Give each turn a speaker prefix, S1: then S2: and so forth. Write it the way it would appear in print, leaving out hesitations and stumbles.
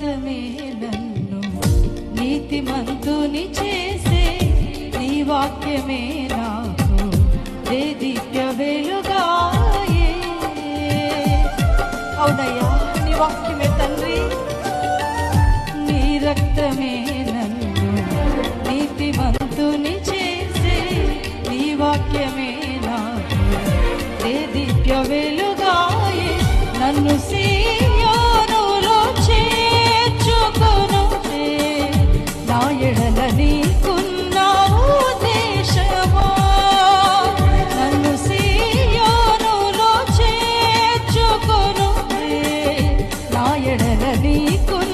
S1: రక్తమే నన్ను నీతిమంతుని చేసే, నీ వాక్యమే నాకు దేదీప్య వెలుగాయే. అవునయ్యా, నీ వాక్యమే తండ్రి. నీ రక్తమే నన్ను నీతిమంతుని చేసే, నీ వాక్యమే నాకు దేదీప్య వెలుగాయే. నన్ను సీయోనులో చేర్చుకొనుటే, నా ఎడల నీకున్న ఉద్దేశమా. నన్ను సీయోనులో చేర్చుకొనుటే, నా ఎడల నీకున్న